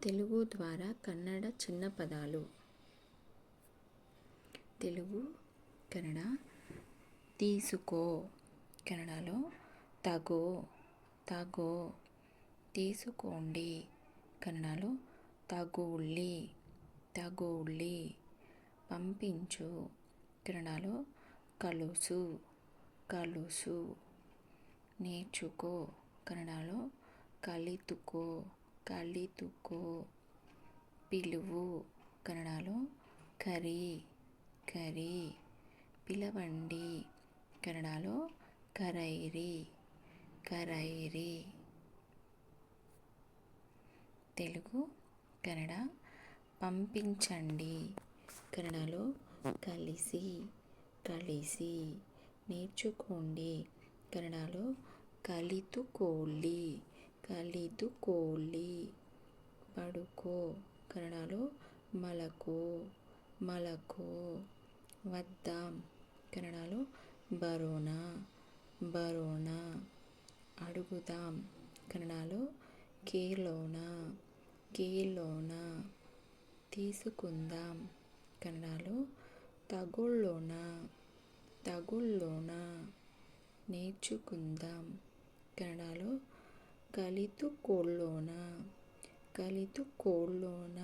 తెలుగు ద్వారా కన్నడ చిన్న పదాలు. తెలుగు కన్నడ తీసుకో, కన్నడలో తగో తగో, తీసుకోండి కన్నడలో తగోళ్ళి తగోళ్ళి, పంపించు కన్నడలో కలుసు కలుసు, నేర్చుకో కన్నడలో కలితుకో కలితుకో, పిలువు కన్నడలో కరి కరి, పిలవండి కన్నడలో కరైరి కరైరి. తెలుగు కన్నడ పంపించండి కన్నడలో కలిసి కలిసి, నేర్చుకోండి కన్నడలో కలితుకోళ్ళి కలితుకోళ్ళి, పడుకో కన్నడలో మలకో మలకో, వద్దాం కన్నడలో బరోణ బరోణ, అడుగుదాం కన్నడలో కేలోన కేలోన, తీసుకుందాం కన్నడలో తగొళ్ళోణ తగొళ్ళోణ, నేర్చుకుందాం కన్నడలో కలితుకోళ్ళోణ కలితుకోళ్ళోణ.